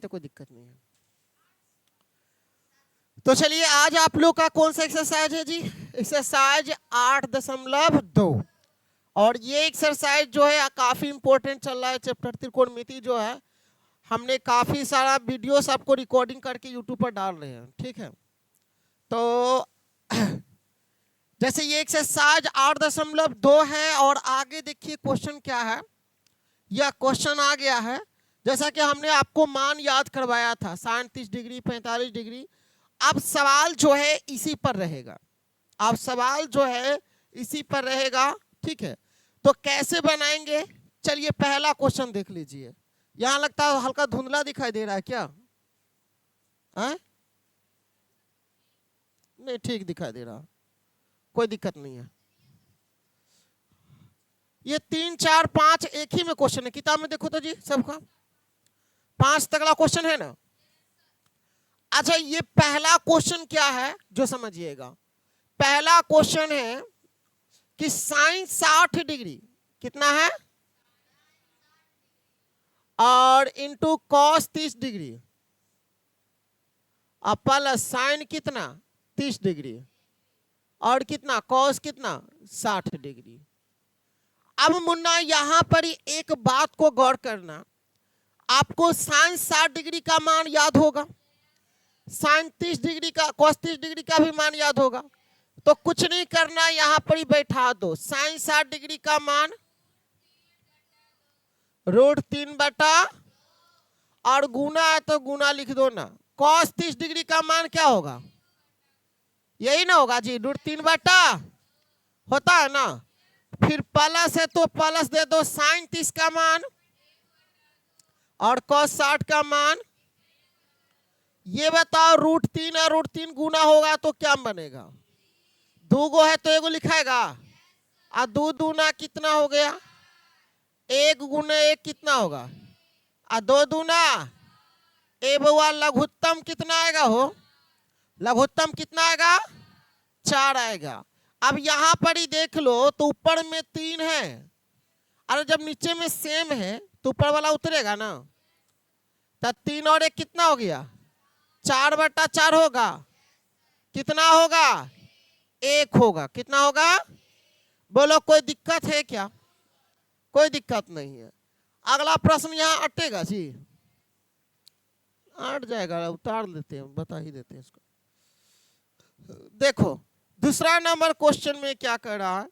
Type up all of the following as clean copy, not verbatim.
तो कोई दिक्कत नहीं है। तो चलिए आज आप लोग का कौन सा एक्सरसाइज है जी? एक्सरसाइज 8.2। और ये एक्सरसाइज जो है काफी इंपॉर्टेंट चल रहा है। चैप्टर त्रिकोणमिति जो है हमने काफी सारा वीडियोस आपको रिकॉर्डिंग करके यूट्यूब पर डाल रहे हैं, ठीक है। तो जैसे ये एक्सरसाइज 8.2 है और आगे देखिए क्वेश्चन क्या है। यह क्वेश्चन आ गया है जैसा कि हमने आपको मान याद करवाया था, 37 डिग्री 45 डिग्री। अब सवाल जो है इसी पर रहेगा, अब सवाल जो है इसी पर रहेगा, ठीक है। तो कैसे बनाएंगे, चलिए पहला क्वेश्चन देख लीजिए। यहां लगता है हल्का धुंधला दिखाई दे रहा है क्या? है? नहीं ठीक दिखाई दे रहा, कोई दिक्कत नहीं है। ये 3 4 5 एक ही में क्वेश्चन है, किताब में देखो तो जी सबका 5 तगड़ा क्वेश्चन है ना। अच्छा ये पहला क्वेश्चन क्या है जो समझिएगा। पहला क्वेश्चन है कि साइन 60 डिग्री कितना है और इंटू कॉस 30 डिग्री और प्लस साइन कितना 30 डिग्री और कितना कॉस कितना 60 डिग्री। अब मुन्ना यहां पर एक बात को गौर करना, आपको साइन 60 डिग्री का मान याद होगा, साइन 30 डिग्री का कॉस 30 डिग्री का भी मान याद होगा। तो कुछ नहीं करना, यहां पर ही बैठा दो। साइन 60 डिग्री का मान √3 और गुना है तो गुना लिख दो ना। कॉस 30 डिग्री का मान क्या होगा, यही ना होगा जी, √3 होता है ना। फिर प्लस है तो प्लस दे दो साइन 30 का मान और कॉस 60 का मान। ये बताओ √3 और √3 गुना होगा तो क्या बनेगा, 2 गो है तो 1 लिखाएगा और 2 दूना कितना हो गया, 1 गुना 1 कितना होगा और 2 दूना ए बउआ लघुत्तम कितना आएगा हो, लघुत्तम कितना आएगा 4 आएगा। अब यहां पर ही देख लो तो ऊपर में 3 है, अरे जब नीचे में सेम है तो ऊपर वाला उतरेगा ना। तो 3 और 1 कितना हो गया 4/4 होगा, कितना होगा 1 होगा, कितना होगा बोलो। कोई दिक्कत है क्या? कोई दिक्कत नहीं है। अगला प्रश्न यहाँ अटेगा जी, अट जाएगा, उतार लेते हैं, बता ही देते हैं इसको। देखो दूसरा नंबर क्वेश्चन में क्या कर रहा है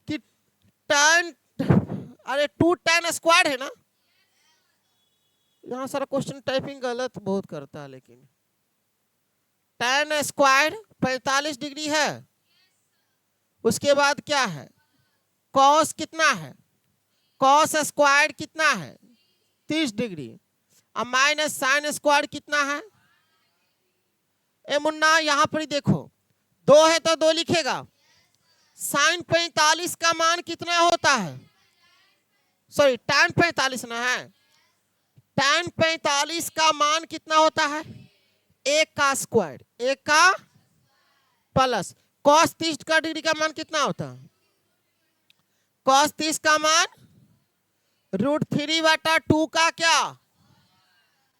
कि tan, अरे 2 tan स्क्वायर है ना। यहाँ सारा क्वेश्चन टाइपिंग गलत बहुत करता है, लेकिन tan स्क्वायर 45 डिग्री है, उसके बाद क्या है कॉस कितना है, कॉस स्क्वायर कितना है 30 डिग्री और माइनस साइन स्क्वायर कितना है। ए मुन्ना यहाँ पर देखो 2 है तो 2 लिखेगा। साइन 45 का मान कितना होता है, सॉरी tan 45 ना है, tan 45 का मान कितना होता है 1 का स्क्वायर, 1 का प्लस कॉस 30 का डिग्री का मान कितना होता है, कॉस 30 का मान √3/2 का क्या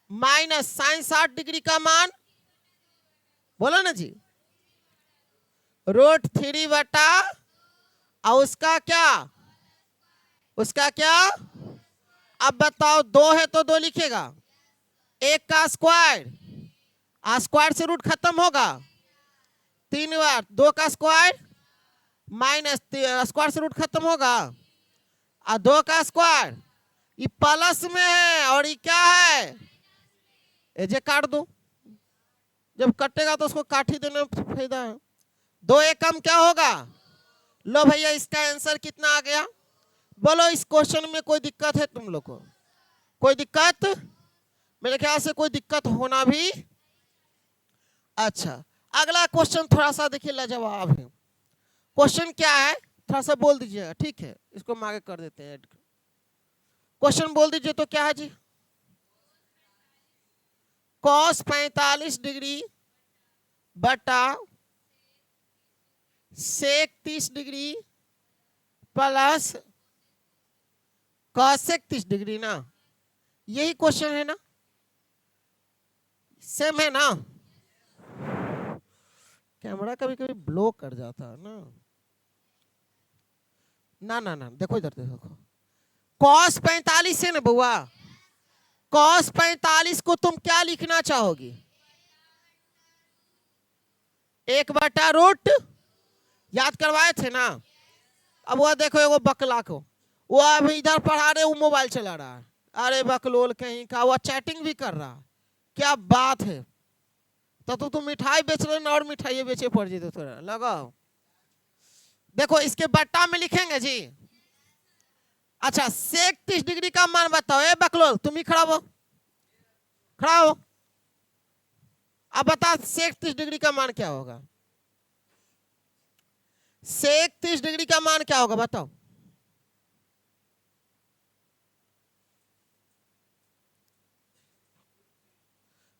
माइनस साइन 60 डिग्री का मान, बोलो ना जी √3 और उसका क्या, उसका क्या। अब बताओ 2 है तो 2 लिखेगा, 1 का स्क्वायर, स्क्वायर से रूट खत्म होगा 3 बार, 2 का स्क्वायर माइनस स्क्वायर से रूट खत्म होगा और 2 का स्क्वायर, ये प्लस में है और ये क्या है, ये जे काट दो, जब कटेगा तो उसको काट ही देने में फायदा है। 2 एकम क्या होगा, लो भैया इसका आंसर कितना आ गया, बोलो। इस क्वेश्चन में कोई दिक्कत है तुम लोग को, कोई दिक्कत, मेरे ख्याल से कोई दिक्कत होना भी। अच्छा अगला क्वेश्चन थोड़ा सा देखिए लाजवाब है। क्वेश्चन क्या है थोड़ा सा बोल दीजिएगा, ठीक है, इसको हम आगे कर देते हैं। क्वेश्चन बोल दीजिए तो क्या है जी, कॉस 45 डिग्री बटा sec 30 degree plus cosec 30 degree ना, यही क्वेश्चन है ना। सेम है ना? कैमरा कभी कभी ब्लो कर जाता है ना। ना ना ना, देखो इधर देखो, cos 45 है ना बुआ, cos 45 को तुम क्या लिखना चाहोगी? 1/√, याद करवाए थे ना? अब वो देखो एगो बकला को, वो अभी इधर पढ़ा रहे, वो मोबाइल चला रहा है। अरे बकलोल कहीं का, वो चैटिंग भी कर रहा है। क्या बात है, तो तुम मिठाई बेच रहे ना, और मिठाई बेचे पड़ जी, तो थोड़ा लगाओ। देखो इसके बट्टा में लिखेंगे जी। अच्छा, सेक 30 डिग्री का मान बताओ। ए बकलोल तुम ही खड़ा हो, खड़ा हो। अब बता सेक 30 डिग्री का मान क्या होगा? सेक 30 डिग्री का मान क्या होगा बताओ?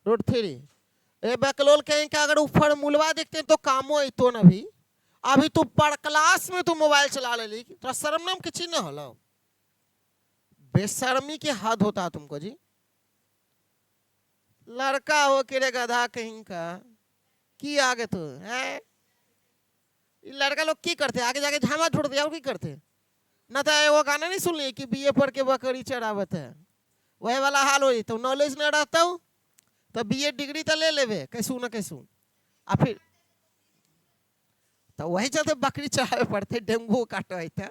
√3। ए बकलोल कहीं का, अगर ऊपर मूलवा देखते हैं तो कामो तो ना भी। अभी तू पढ़ क्लास में तू मोबाइल चला ले, तो शर्म नाम की चीज ना होला, बेशर्मी की हद होता तुमको जी। लड़का हो के रे गधा कहीं का, की आगे तू है? लड़का लोग की करते, आगे जाके झामा छोड़ दिया और की करते ना। तो वो गाना नहीं सुन ली कि बीए पढ़ के बकरी चढ़ावत है, वही वाला हाल हो तो नॉलेज न रहता हूँ तो बीए डिग्री तो ले लेवे कैसू ना कैसू, आ फिर तो वही चलते बकरी चढ़ावे पड़ते, डेंगू काटे था।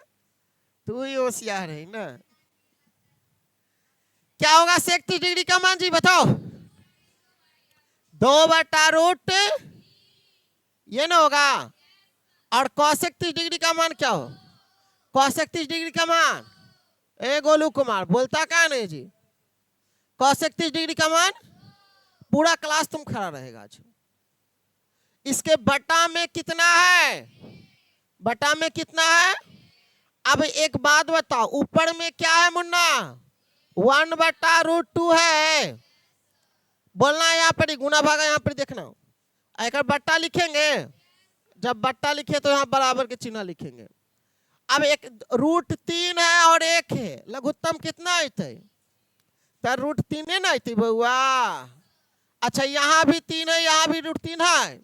तू ही होशियार है ना। क्या होगा सेक 30 डिग्री का मान जी बताओ? 2/√, ये ना होगा। और cosec 30 डिग्री का मान क्या हो? cosec 30 डिग्री का मान, ए गोलू कुमार बोलता क्या नहीं जी? cosec 30 डिग्री का मान, पूरा क्लास तुम खड़ा रहेगा आज। इसके बटा में कितना है? बटा में कितना है? अब एक बात बताओ, ऊपर में क्या है मुन्ना? 1/√2 है। बोलना है यहाँ पर गुना भागा, यहाँ पर देखना। एक बट्टा लिखेंगे, जब बट्टा लिखे तो यहाँ बराबर के चिन्ह लिखेंगे। अब एक √3 है और 1 है, लघुत्तम कितना आते? तो √3 ना आती बउआ। अच्छा यहाँ भी 3 है, यहाँ भी √3 है,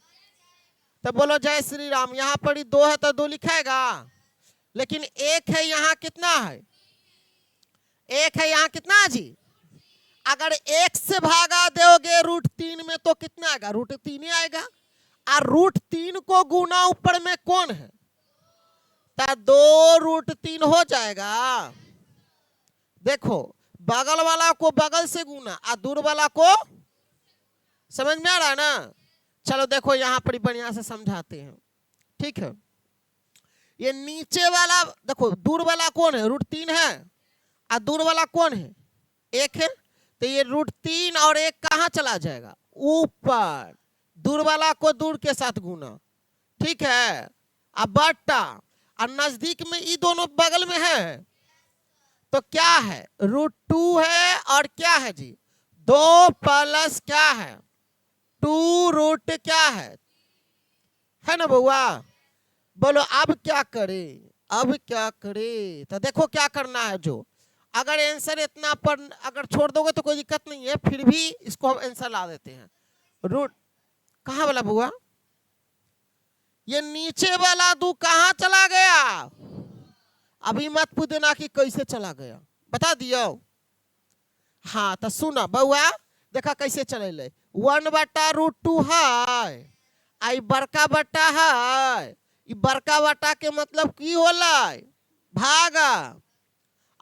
तो बोलो जय श्री राम। यहाँ पर 2 है तो 2 लिखेगा, लेकिन 1 है, यहाँ कितना है? 1 है, यहाँ कितना है जी? अगर 1 से भागा दोगे √3 में तो कितना आएगा? √3 ही आएगा। और √3 को गुना ऊपर में कौन है? तो 2√3 हो जाएगा। देखो बगल वाला को बगल से गुना और दूर वाला को, समझ में आ रहा है ना? चलो देखो यहाँ पर बढ़िया से समझाते हैं, ठीक है। ये नीचे वाला देखो, दूर वाला कौन है? √3 है, और दूर वाला कौन है? 1 है। तो ये √3 और 1 कहाँ चला जाएगा? ऊपर। दूर वाला को दूर के साथ गुना, ठीक है। अब बट्टा, और नजदीक में ये दोनों बगल में है, तो क्या है? √2 है, और क्या है जी? 2 प्लस क्या है? 2 क्या है ना बउआ? बोलो अब क्या करे, अब क्या करे? तो देखो क्या करना है। जो अगर आंसर इतना पर अगर छोड़ दोगे तो कोई दिक्कत नहीं है, फिर भी इसको हम आंसर ला देते हैं। रूट कहाँ वाला बुआ? ये नीचे वाला 2 कहाँ चला गया? अभी मत पूछना कि कैसे चला गया, बता दियो। हाँ तो सुना बउआ, देखा कैसे चले ले। 1/√2 है, आई बड़का बट्टा है। बड़का बट्टा के मतलब की होला? भागा।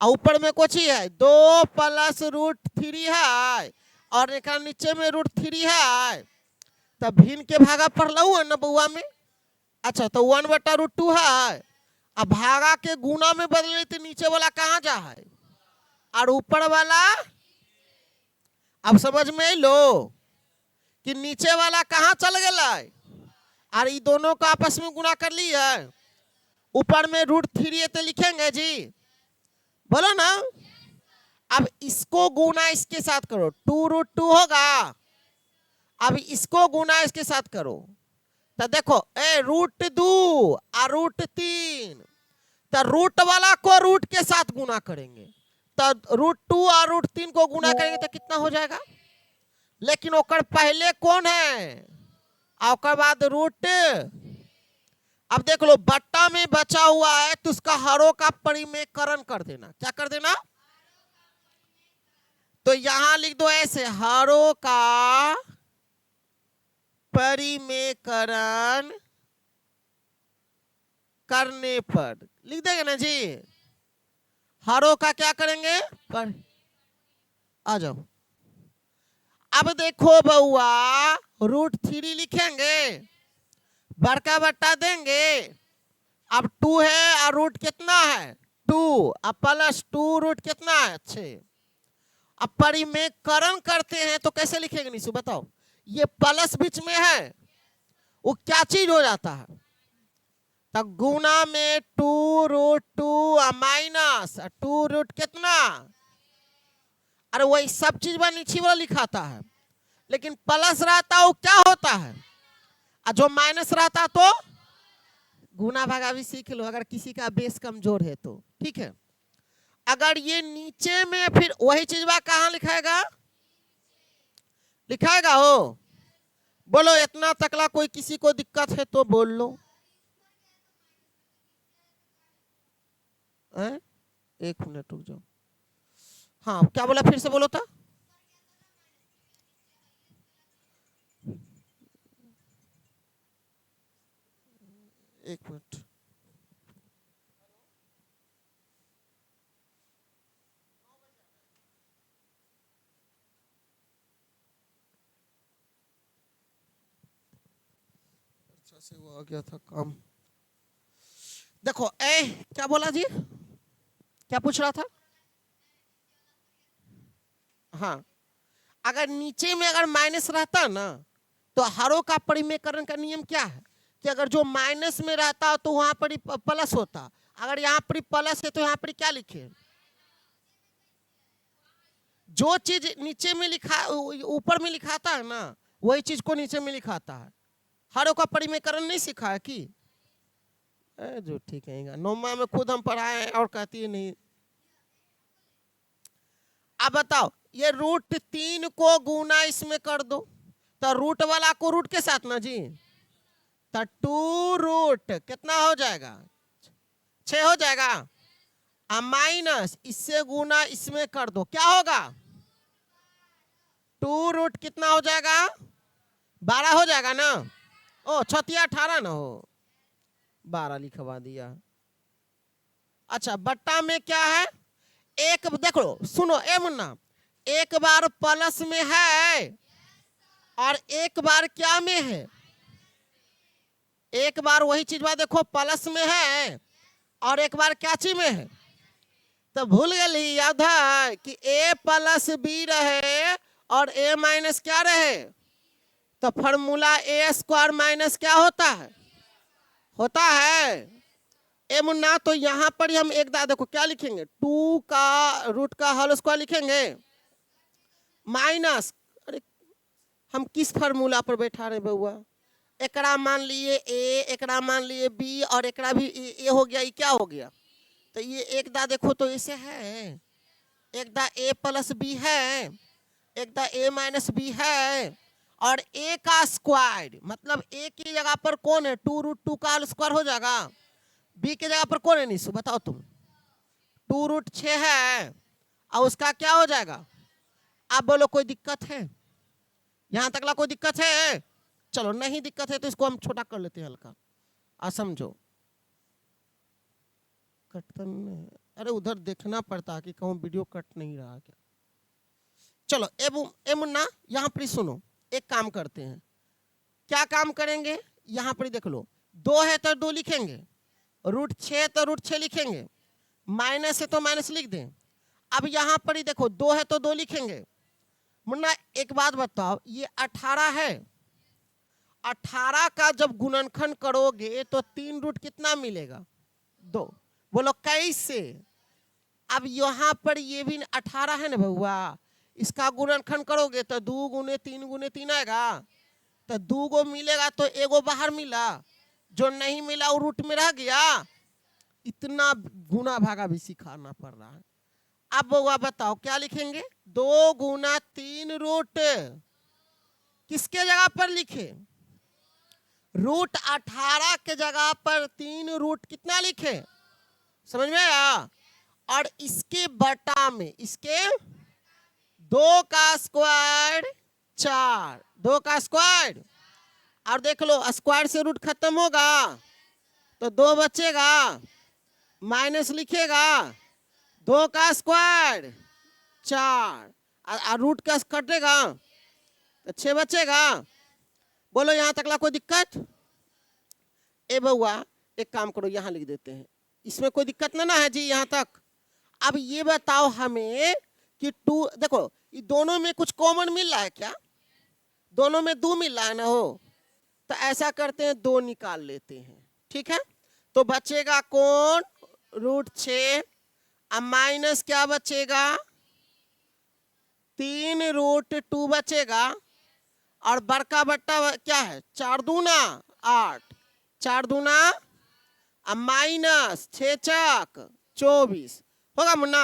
और ऊपर में कुछ है 2 प्लस √3 है, और एक नीचे में √3 है, तब भिन्न के भागा पढ़ लो ना बउआ में। अच्छा तो 1/√2 है, अब भागा के गुना में बदले तो नीचे वाला कहाँ जा है और ऊपर वाला? अब समझ में लो कि नीचे वाला कहाँ चल गया और ये दोनों को आपस में गुना कर ली है। ऊपर में √3 तो लिखेंगे जी, बोलो ना। अब इसको गुना इसके साथ करो, 2√2 होगा। अब इसको गुना इसके साथ करो, तो देखो √2 और √3, तो रूट वाला को रूट के साथ गुना करेंगे, तो √2 और √3 को गुना करेंगे तो कितना हो जाएगा? लेकिन ओकर पहले कौन है और ओकर बाद रूट। अब देख लो बट्टा में बचा हुआ है तो उसका हरों का परिमेयकरण कर देना। क्या कर देना? तो यहां लिख दो ऐसे, हरों का परिमेयकरण करने पर। लिख देंगे ना जी, हरों का क्या करेंगे? पर आ जाओ। अब देखो बउआ, √3 लिखेंगे, बड़का बट्टा देंगे। अब 2 है और रूट कितना है? 2। अब +2 रूट कितना है? 6। अब परिमेयकरण करते हैं तो कैसे लिखेंगे निशु बताओ? ये प्लस बीच में है, वो क्या चीज हो जाता है? तो गुना में 2√2 और माइनस 2 रूट कितना? अरे वही सब चीज नीचे वाला लिखाता है, लेकिन प्लस रहता वो क्या होता है, और जो माइनस रहता तो गुना भागा भी सीख लो अगर किसी का बेस कमजोर है तो। ठीक है, अगर ये नीचे में फिर वही चीज कहाँ लिखाएगा? लिखाएगा हो। बोलो इतना तकला कोई किसी को दिक्कत है तो बोल लो। एक मिनट रुक जाओ। हाँ क्या बोला, फिर से बोलो था। एक मिनट। अच्छा से वो आ गया था काम। देखो क्या बोला जी, क्या पूछ रहा था? हाँ, अगर नीचे में अगर माइनस रहता ना तो हरों का परिमेयकरण का नियम क्या है कि अगर जो माइनस में रहता तो वहां पर प्लस होता। अगर यहाँ पर प्लस है तो यहाँ पर क्या लिखे? जो चीज नीचे में लिखा ऊपर में लिखाता है ना वही चीज को नीचे में लिखाता है। हरों का परिमेयकरण नहीं सीखा है कि? जो ठीक है नौमा में खुद हम पढ़ाए हैं और कहती है नहीं। अब बताओ ये √3 को गुना इसमें कर दो तो रूट वाला को रूट के साथ ना जी, तो 2 रूट कितना हो जाएगा? 6 हो जाएगा। अब माइनस इससे गुना इसमें कर दो, क्या होगा? 2 रूट कितना हो जाएगा? 12 हो जाएगा ना। ओ 18 ना हो, 12 लिखवा दिया। अच्छा बट्टा में क्या है? एक देखो सुनो ए मुन्ना, एक बार प्लस में है और एक बार क्या में है? एक बार वही चीज देखो प्लस में है और एक बार क्या चीज में है? तो भूल गई, याद है कि a+b रहे और a- क्या रहे? तो फॉर्मूला a² माइनस क्या होता है? होता है ए मुन्ना। तो यहां पर हम एक देखो क्या लिखेंगे, 2 का रूट का होल स्क्वायर लिखेंगे माइनस, अरे हम किस फार्मूला पर बैठा रहे बउआ? एकड़ा मान लिए ए, एकड़ा मान लिए बी और एकड़ा भी ए हो गया, ये क्या हो गया? तो ये एक देखो तो ऐसे है, एक a+b है, एक a-b है और a का स्क्वायर मतलब a की जगह पर कौन है? 2√2 का होल स्क्वायर हो जाएगा। b की जगह पर कौन है निशु बताओ तुम? 2√6 है और उसका क्या हो जाएगा? आप बोलो कोई दिक्कत है? यहां तक ला कोई दिक्कत है? चलो नहीं दिक्कत है तो इसको हम छोटा कर लेते हैं हल्का। आ समझो कट नहीं, अरे उधर देखना पड़ता है कि कहूँ वीडियो कट नहीं रहा क्या। चलो ए मुन्ना यहाँ पर सुनो, एक काम करते हैं। क्या काम करेंगे? यहाँ पर देख लो, 2 है तो 2 लिखेंगे, √6 तो √6 लिखेंगे, माइनस है तो माइनस लिख दें। अब यहाँ पर ही देखो 2 है तो 2 लिखेंगे। मुन्ना एक बात बताओ, ये 18 है, 18 का जब गुणनखंड करोगे तो 3 रूट कितना मिलेगा? 2। बोलो कैसे? अब यहाँ पर ये भी 18 है ना भैया, इसका गुणनखंड करोगे तो 2 गुने 3 गुने 3 आएगा, तो 2 गो मिलेगा तो एगो बाहर मिला, जो नहीं मिला वो रूट में रह गया। इतना गुना भागा भी सिखाना पड़ रहा है। अब बउआ बताओ क्या लिखेंगे? 2 गुना 3 रूट किसके जगह पर लिखे? रूट 18 के जगह पर 3 रूट कितना लिखे? समझ में आया? और इसके बटा में, इसके 2 का स्क्वायर 4, 2 का स्क्वायर, और देख लो स्क्वायर से रूट खत्म होगा तो 2 बचेगा, माइनस लिखेगा, 2 का स्क्वायर 4, और रूट का कटेगा तो 6 बचेगा। बोलो यहां तक ला कोई दिक्कत? ए बउआ एक काम करो, यहां लिख देते हैं, इसमें कोई दिक्कत ना है जी यहां तक। अब ये बताओ हमें कि 2, देखो ये दोनों में कुछ कॉमन मिल रहा है क्या? दोनों में 2 मिल रहा है ना हो, तो ऐसा करते हैं 2 निकाल लेते हैं, ठीक है? तो बचेगा कौन? रूट 6, अब माइनस क्या बचेगा? 3 रूट 2 बचेगा, और बड़का बट्टा क्या है? 4 दूना 8, 4 दूना अब माइनस 6 चक 24 होगा मुन्ना।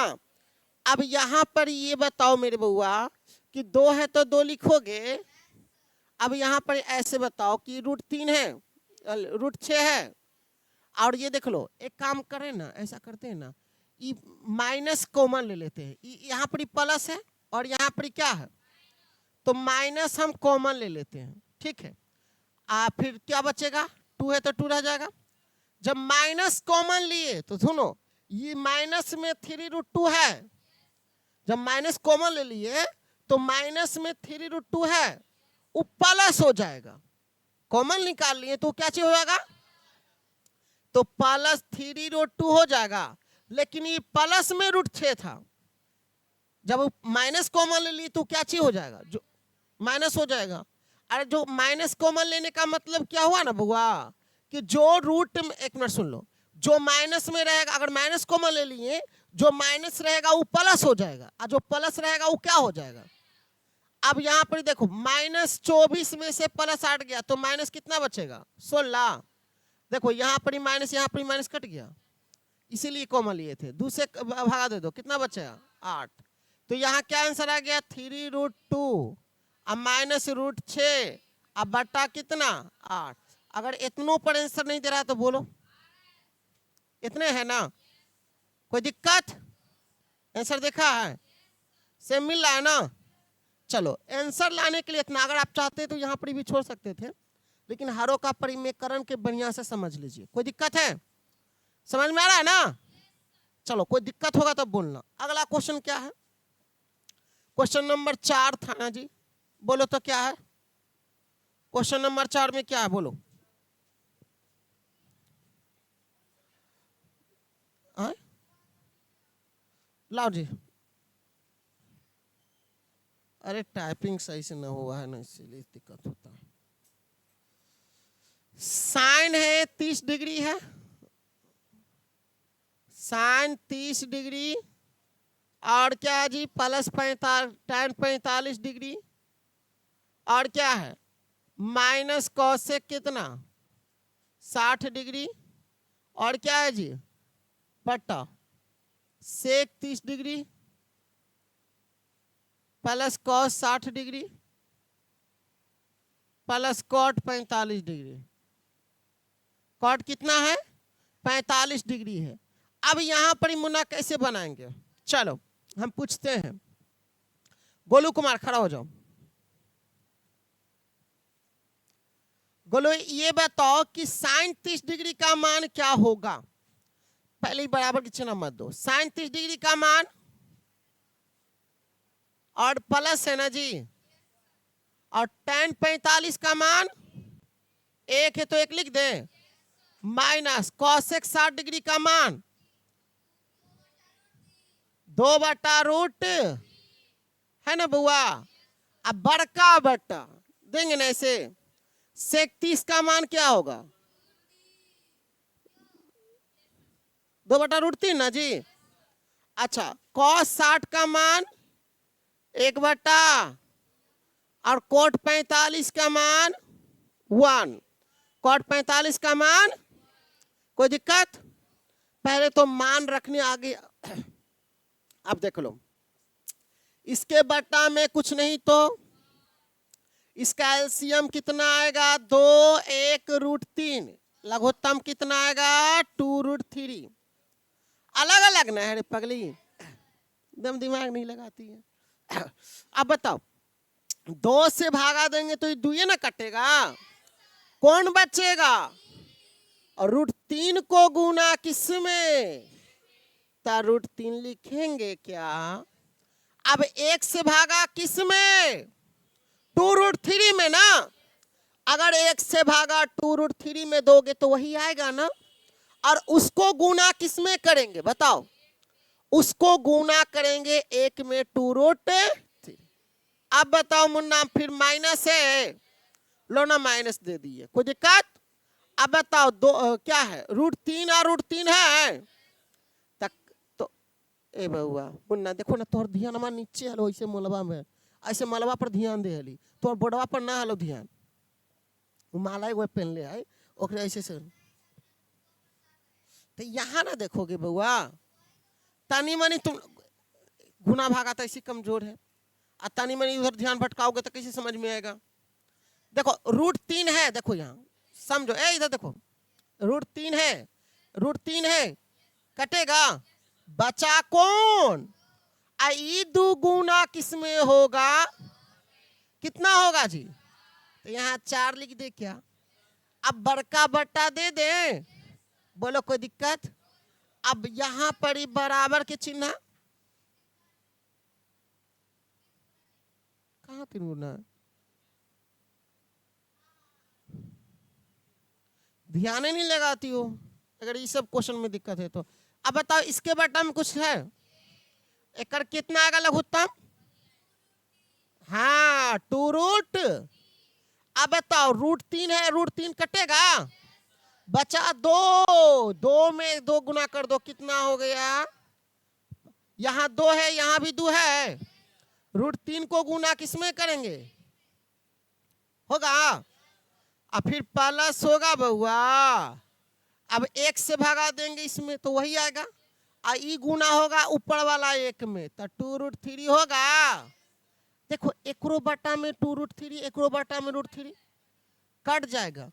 अब यहां पर ये बताओ मेरे बउआ कि 2 है तो 2 लिखोगे। अब यहां पर ऐसे बताओ कि रूट 3 है, रूट 6 है, और ये देख लो एक काम करें ना, ऐसा करते हैं ना, ये माइनस कॉमन ले लेते हैं, यहाँ पर प्लस है और यहाँ पर क्या है, तो माइनस हम कॉमन ले लेते हैं, ठीक है? फिर क्या बचेगा? 2 है तो 2 रह जाएगा। जब माइनस कॉमन लिए तो सुनो, ये माइनस में 3 रूट 2 है, जब माइनस कॉमन ले लिए तो माइनस में 3 रूट 2 है, वो प्लस हो जाएगा। कॉमन निकाल लिए तो क्या चीज हो जाएगा? तो प्लस 3 रूट 2 हो जाएगा। लेकिन ये प्लस में रूट 6 था, जब माइनस कॉमन ले ली तो क्या चीज हो जाएगा? जो माइनस हो जाएगा। अरे जो माइनस कॉमन लेने का मतलब क्या हुआ ना बुआ, कि जो रूट में, एक मिनट सुन लो, जो माइनस में रहेगा, अगर माइनस कॉमन ले लिए, जो माइनस रहेगा वो प्लस हो जाएगा, और जो प्लस रहेगा वो क्या हो जाएगा? अब यहां पर देखो माइनस 24 में से प्लस 8 गया तो माइनस कितना बचेगा? 16। देखो यहाँ पर माइनस, यहाँ पर माइनस कट गया, इसीलिए कॉमन लिए थे, 2 से भागा दे दो, कितना बचेगा? 8। तो यहाँ क्या आंसर आ गया? 3 रूट 2 अब माइनस रूट 6 अब बटा कितना? 8। अगर इतनों पर आंसर नहीं दे रहा तो बोलो, इतने है ना, कोई दिक्कत? आंसर देखा है, सेम मिल रहा है ना? चलो आंसर लाने के लिए इतना, अगर आप चाहते तो यहाँ पर भी छोड़ सकते थे, लेकिन हरों का परिमेयकरण के बढ़िया से समझ लीजिए। कोई दिक्कत है? समझ में आ रहा है ना? चलो कोई दिक्कत होगा तब बोलना। अगला क्वेश्चन क्या है? क्वेश्चन नंबर 4 था ना जी, बोलो तो क्या है? क्वेश्चन नंबर 4 में क्या है बोलो? लाओ जी। अरे टाइपिंग सही से ना हुआ है ना, इसीलिए दिक्कत होता है। साइन है 30 डिग्री है, साइन 30 डिग्री, और क्या है जी? प्लस 45 डिग्री, और क्या है? माइनस कॉसेक कितना? 60 डिग्री, और क्या है जी? बटा sec 30 degree plus cos 60 degree plus cot 45 degree. Cot कितना है? 45 डिग्री है। अब यहां पर मुन्ना कैसे बनाएंगे? चलो हम पूछते हैं, गोलू कुमार खड़ा हो जाओ। गोलू ये बताओ कि साइन 30 डिग्री का मान क्या होगा? पहले ही बराबर की चिन्ह मत दो। साइन 30 डिग्री का मान, और प्लस है ना जी, और tan 45 का मान 1 है तो 1 लिख दे, माइनस कॉसेक 60 डिग्री का मान 2/रूट है ना बुआ। अब बड़का बट्टा देंगे ना ऐसे, सेक 30 का मान क्या होगा? 2/√3 ना जी। अच्छा कॉस 60 का मान 1/, और कोट 45 का मान 1, कोट 45 का मान, कोई दिक्कत? पहले तो मान रखने आगे। अब देख लो, इसके बट्टा में कुछ नहीं तो इसका एलसीएम कितना आएगा 2 1 √3, लघुत्तम कितना आएगा 2√3। अलग अलग ना है रे पगली, एकदम दिमाग नहीं लगाती है। अब बताओ 2 से भागा देंगे तो ये 2 ना कटेगा, कौन बचेगा? और √3 को गुना किसमें, तो √3 लिखेंगे क्या? अब 1 से भागा किसमें 2√3 में ना, अगर 1 से भागा 2√3 में दोगे तो वही आएगा ना, और उसको गुना किसमें करेंगे बताओ, उसको गुना करेंगे 1 में 2√3। अब बताओ मुन्ना फिर माइनस है, लो ना माइनस दे दिए, कोई दिक्कत? अब बताओ क्या है √3 और √3 है तक तो ए बउआ मुन्ना देखो ना तोहर ध्यान हमार नीचे हलो, ऐसे मलबा में, ऐसे मलबा पर ध्यान दे हली, तोहर बोर्डवा पर ना हलो ध्यान, माला एगो पहन ले है ओकरे ऐसे से। तो यहाँ ना देखोगे बउआ, तानी मनी तुम गुना भागा तो ऐसी कमजोर है, और तानी मनी उधर ध्यान भटकाओगे तो कैसे समझ में आएगा? देखो √3 है, देखो यहाँ समझो, ए इधर देखो √3 है, √3 है, कटेगा, बचा कौन? आई 2 गुना किसमें होगा, कितना होगा जी? तो यहाँ 4 लिख दे क्या? अब बड़का बट्टा दे दे, बोलो कोई दिक्कत? अब यहाँ पर ही बराबर के चिन्ह कहाँ 3 गुना, ध्यान ही नहीं लगाती हो अगर ये सब क्वेश्चन में दिक्कत है तो। अब बताओ इसके बट्टा में कुछ है, एक कितना आएगा लघुत्तम? हाँ 2√। अब बताओ √3 है, √3 कटेगा, बचा 2, 2 में 2 गुना कर दो, कितना हो गया? यहाँ 2 है, यहाँ भी 2 है, √3 को गुना किसमें करेंगे होगा, और फिर प्लस होगा बउआ। अब 1 से भागा देंगे इसमें तो वही आएगा, और ई गुना होगा ऊपर वाला 1 में, तो 2√3 होगा। देखो एकरो बटा में 2√3, एकरो बटा में √3 कट जाएगा।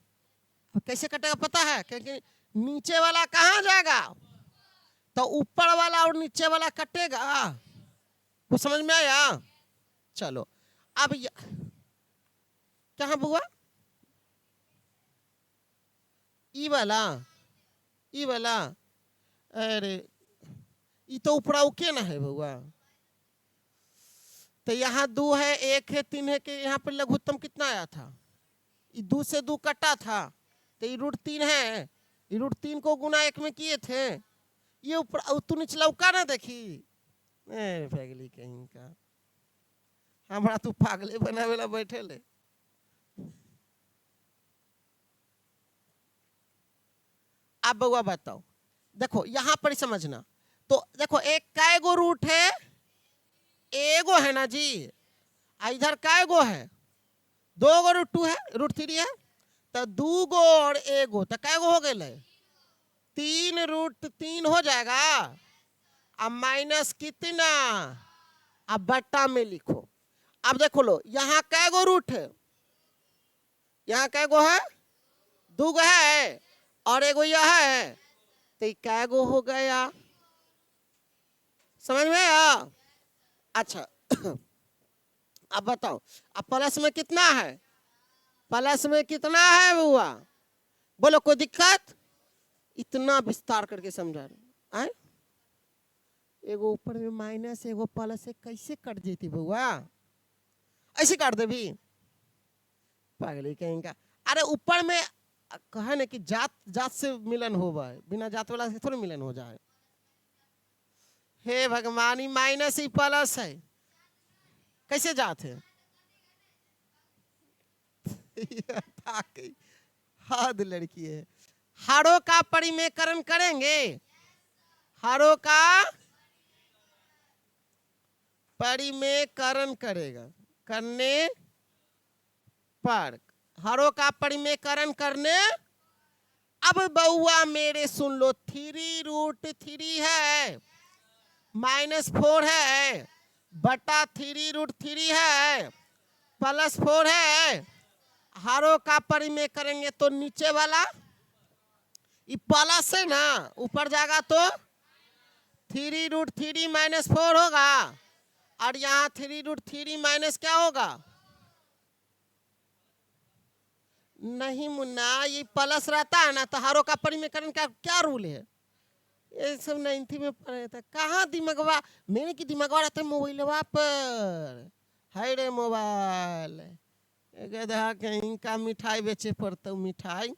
कैसे कटेगा पता है? क्योंकि नीचे वाला कहाँ जाएगा, तो ऊपर वाला और नीचे वाला कटेगा। कुछ समझ में आया? चलो अब क्या बुआ, ई वाला, ई वाला, अरे ये तो ऊपरा उके ना है बउआ, तो यहाँ 2 है, 1 है, 3 है, कि यहाँ पर लघुत्तम कितना आया था? ये 2 से 2 कटा था, तो ये √3 है, ये √3 को गुना 1 में किए थे, ये ऊपर तू निचला उका ना देखी, पागली कहीं का, हमारा तू पागले बना वाला बैठे ले। अब बउआ बताओ, देखो यहाँ पर समझना, तो देखो एक काय गो रूट है, एगो है ना जी, इधर काय गो है 2 गो √2 है, √3 है, तो 2 गो और एगो तो काय गो हो गए 3 √3 हो जाएगा। अब माइनस कितना, अब बट्टा में लिखो। अब देखो लो यहाँ काय गो रूट है, यहाँ काय गो है 2 गो है और एगो यह है, तो काय गो हो गया, समझ में आया? अच्छा अब बताओ, अब प्लस में कितना है, प्लस में कितना है बुआ, बोलो कोई दिक्कत? इतना विस्तार करके समझा रहे, एगो ऊपर में माइनस एगो प्लस है, कैसे कट जेती बुआ? ऐसे काट दे भी, पागली कहेंगे। अरे ऊपर में कहा ना कि जात जात से मिलन हो, बिना जात वाला से थोड़ी मिलन हो जाए। हे भगवान, माइनस ही प्लस है, कैसे जात है? हद लड़की है। हारों का परिमेयकरण करेंगे, हारों का परिमेयकरण करेगा, करने पर हारों का परिमेयकरण करने। अब बउआ मेरे सुन लो, 3√3 है, -4 है, बटा 3√3 है, +4 है, हरों का परिमेय करेंगे तो नीचे वाला ये प्लस है ना, ऊपर जाएगा तो 3√3 -4 होगा, और यहाँ 3√3 माइनस क्या होगा? नहीं मुन्ना, ये प्लस रहता है ना, तो हरों का परिमेयकरण का क्या रूल है? ये सब 9th में पढ़े थे। कहाँ दिमागवा, मेरे की दिमागवा रहता है मोबाइलवा पर। हाय रे मोबाइल, गधा कहीं का मिठाई बेचे पड़ता हूँ, मिठाई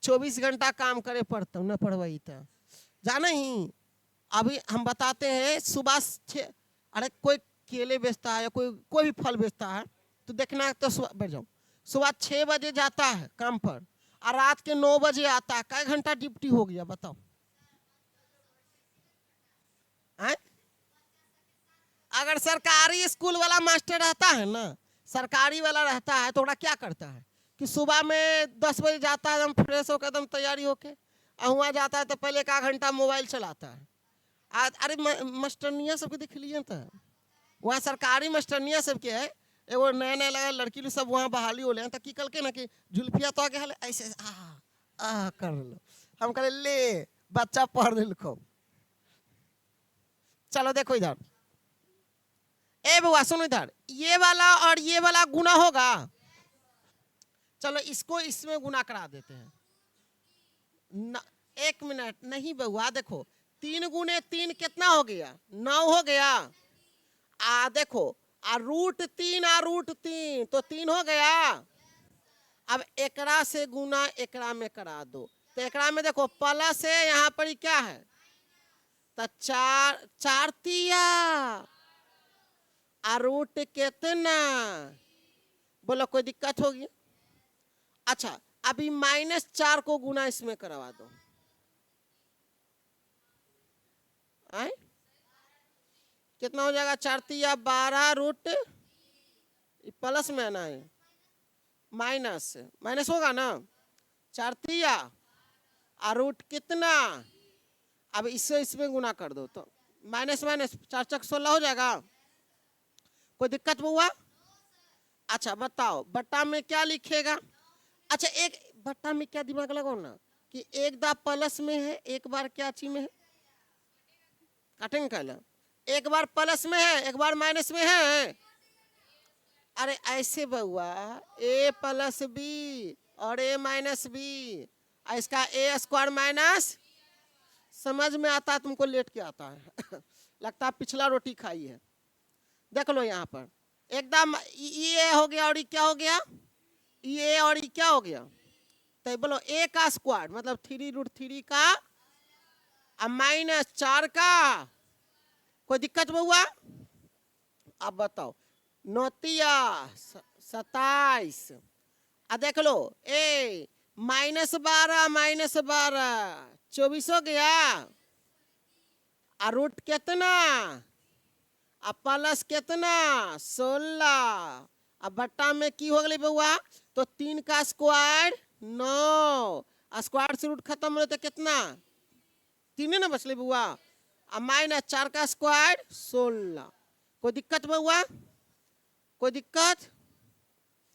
24 घंटा काम करे पड़ता हूँ, न पढ़वाई तो जाना ही। अभी हम बताते हैं, सुबह अरे कोई केले बेचता है या कोई भी फल बेचता है तो देखना है, तो सुबह बैठ जाओ, सुबह 6 बजे जाता है काम पर और रात के 9 बजे आता है, कई घंटा ड्यूटी हो गया बताओ? है? अगर सरकारी स्कूल वाला मास्टर रहता है ना, सरकारी वाला रहता है तो क्या करता है कि सुबह में 10 बजे जाता है, एकदम फ्रेश होकर एकदम तैयारी होके, और वहाँ जाता है तो पहले 1 घंटा मोबाइल चलाता है। अरे मास्टरनिया सबके देख लिए तो वहाँ सरकारी मास्टरनिया सबके है, एगो नया नया लगा लड़की लोग सब वहाँ बहाली हो ले तो की कल के ना कि जुल्फिया तो आगे हाल ऐसे कर लो, हम कहे ले बच्चा पढ़ लिखो। चलो देखो इधर, ए बुआ सुनो इधर, ये वाला और ये वाला गुना होगा, चलो इसको इसमें गुना करा देते हैं। 1 मिनट नहीं बउआ, देखो 3 गुने 3 कितना हो गया? 9 हो गया। देखो √3 √3 तो 3 हो गया। अब एकरा से गुना एकरा में करा दो, तो एकरा में देखो प्लस है, यहाँ पर क्या है तो 4 तिया रूट कितना, बोलो कोई दिक्कत होगी? अच्छा अभी -4 को गुना इसमें करवा दो, आए? कितना हो जाएगा? 4 तिया 12 रूट प्लस में ना है माइनस होगा ना, 4 तिया रूट कितना, अब इससे इसमें गुना कर दो तो माइनस 4 चक 16 हो जाएगा। कोई दिक्कत हुआ? अच्छा बताओ बट्टा में क्या लिखेगा? अच्छा एक बट्टा में क्या दिमाग लगाओ ना कि एक बार प्लस में है, एक बार क्या चीज में है, काटेंगे कहला, एक बार प्लस में है एक बार माइनस में है। अरे ऐसे बउआ, a + b और a - b, इसका a² माइनस, समझ में आता है तुमको, लेट के आता है लगता है पिछला रोटी खाई है। देख लो यहाँ पर एकदम ये हो गया और ये क्या हो गया, ये और ये क्या हो गया, तो बोलो a का स्क्वायर मतलब 3√3 का -4 का। कोई दिक्कत हुआ? अब बताओ 9 तिया 27, देख लो ए -12 24 हो गया, रूट कितना, प्लस कितना 16, अब बट्टा में की हो गई बउआ, तो 3 का स्क्वायर 9, स्क्वायर से रूट खत्म हो तो कितना 3 ना बचले बउआ, -4 का स्क्वायर 16। कोई दिक्कत बउआ? कोई दिक्कत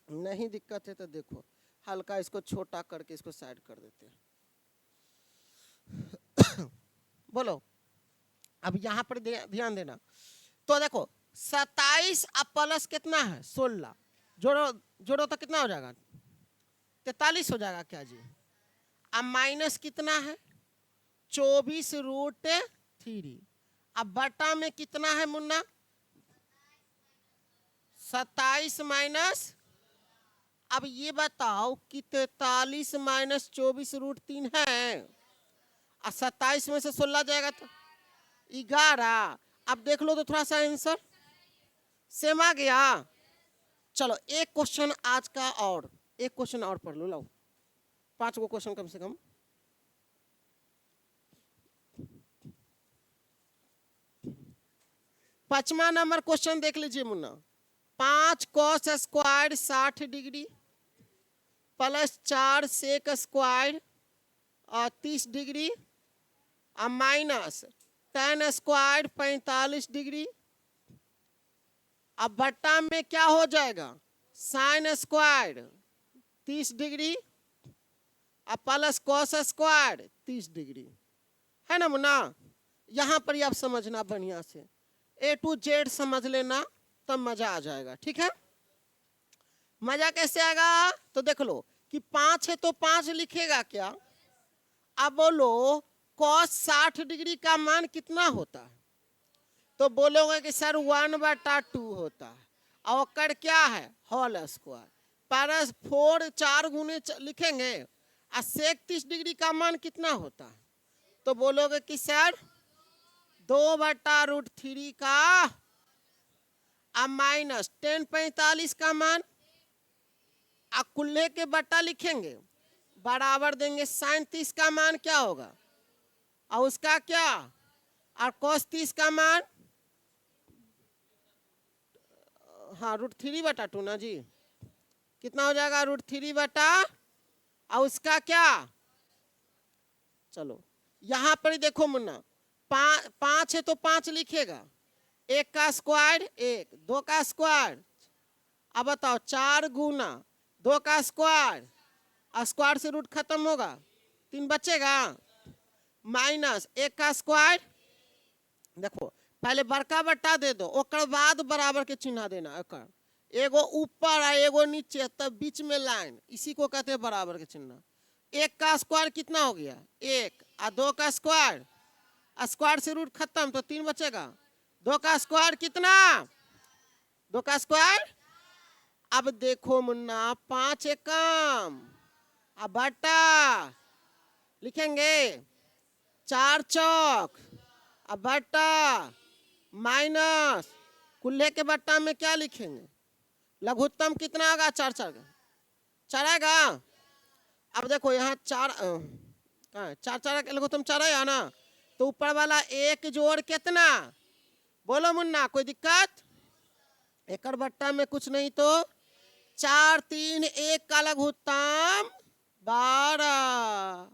नहीं? दिक्कत है तो देखो हल्का इसको छोटा करके इसको साइड कर देते हैं। बोलो अब यहाँ पर ध्यान देना, तो देखो 27 अब प्लस कितना है 16, जोड़ो तो कितना हो जाएगा 43 हो जाएगा क्या जी। अब माइनस कितना है 24√3, अब बटा में कितना है मुन्ना 27 माइनस, अब ये बताओ कि 43 - 24√3 है और 27 में से 16 जाएगा तो 11। अब देख लो तो थोड़ा सा आंसर सेम आ गया। चलो एक क्वेश्चन आज का और एक क्वेश्चन और पढ़ लो, लाओ 5 गो क्वेश्चन कम से कम। पांचवा नंबर क्वेश्चन देख लीजिए मुन्ना, 5 cos square 60 degree plus 4 sec square 30 degree और माइनस tan स्क्वायर 45 डिग्री। अब बट्टा में क्या हो जाएगा साइन स्क्वायर 30 डिग्री और प्लस कॉस स्क्वायर 30 डिग्री, है ना मुन्ना। यहाँ पर ही आप समझना बढ़िया से, A to Z समझ लेना तब मजा आ जाएगा, ठीक है। मजा कैसे आएगा तो देख लो कि 5 है तो 5 लिखेगा क्या। अब बोलो cos 60 डिग्री का मान कितना होता है, तो बोलोगे कि सर 1/2 होता है, और कर क्या है होल स्क्वायर प्लस 4 4 गुने लिखेंगे, और sec 30 डिग्री का मान कितना होता है, तो बोलोगे कि सर 2/√3 का अब माइनस tan 45 का मान, कुल्ले के बट्टा लिखेंगे बराबर देंगे sin 30 का मान क्या होगा, और उसका क्या, और cos 30 का मान, हाँ √3/2 ना जी, कितना हो जाएगा √3/, और उसका क्या। चलो यहाँ पर ही देखो मुन्ना, 5 है तो 5 लिखेगा, 1 का स्क्वायर 1, 2 का स्क्वायर, अब बताओ 4 गुना 2 का स्क्वायर, स्क्वायर से रूट खत्म होगा 3 बचेगा, माइनस 1 का स्क्वायर। देखो पहले बड़का बट्टा दे दो, ओकर बाद बराबर के चिन्ह देना, एगो ऊपर है एगो नीचे, तब बीच में लाइन, इसी को कहते हैं बराबर के चिन्ह। 1 का स्क्वायर कितना हो गया 1, और 2 का स्क्वायर, स्क्वायर से रूट खत्म तो 3 बचेगा, 2 का स्क्वायर कितना 2 का स्क्वायर। अब देखो मुन्ना 5 एकम, अब बट्टा लिखेंगे 4 चौक, अब बट्टा माइनस कुल्हे के बट्टा में क्या लिखेंगे, लघुत्तम कितना होगा 4 4 का 4 आएगा। अब देखो यहाँ 4 4 का लघुत्तम 4 है ना, तो ऊपर वाला 1 जोड़ कितना, बोलो मुन्ना कोई दिक्कत, एकड़ बट्टा में कुछ नहीं तो 4 3 1 का लघुत्तम 12,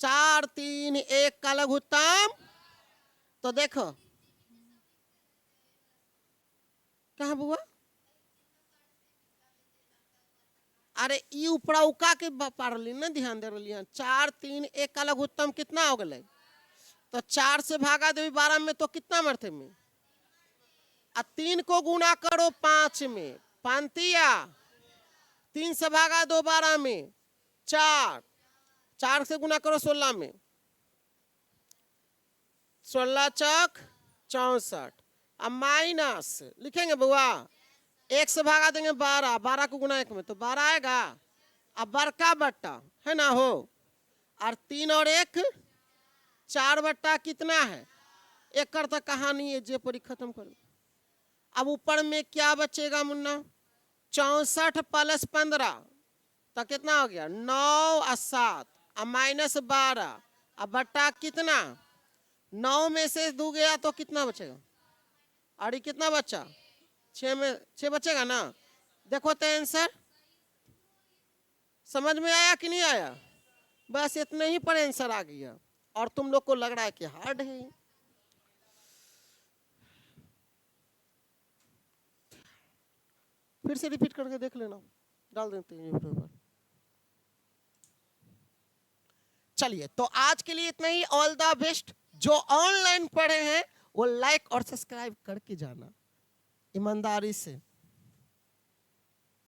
4 3 1 का लघुत्तम, तो देखो कहाँ बुआ, अरे ई उपरौका के पार ली ना, ध्यान दे रही 4 3 1 का लघुत्तम कितना हो गए, तो 4 से भागा दे 12 में तो कितना मरते में, 3 को गुना करो 5 में, 5 3 से भागा दो 12 में 4, 4 से गुना करो 16 में, 16 चौक 64, अब माइनस लिखेंगे बुआ, 1 से भागा देंगे 12, 12 को गुना 1 में तो 12 आएगा, अब बड़का बट्टा है ना हो, और 3 और 1 4 बट्टा कितना है, एकड़ तक कहानी है जे परी खत्म करो। अब ऊपर में क्या बचेगा मुन्ना, 64 प्लस 15 तो कितना हो गया 9 और 7, अब माइनस 12, अब बट्टा कितना 9 में से 2 गया तो कितना बचेगा, और ये कितना बचा 6 में 6 बचेगा ना। देखो तो आंसर समझ में आया कि नहीं आया, बस इतने ही पर आंसर आ गया, और तुम लोग को लग रहा है कि हार्ड है। फिर से रिपीट करके देख लेना, डाल देते हैं यूट्यूब पर। चलिए तो आज के लिए इतना ही, ऑल द बेस्ट। जो ऑनलाइन पढ़े हैं वो लाइक और सब्सक्राइब करके जाना ईमानदारी से।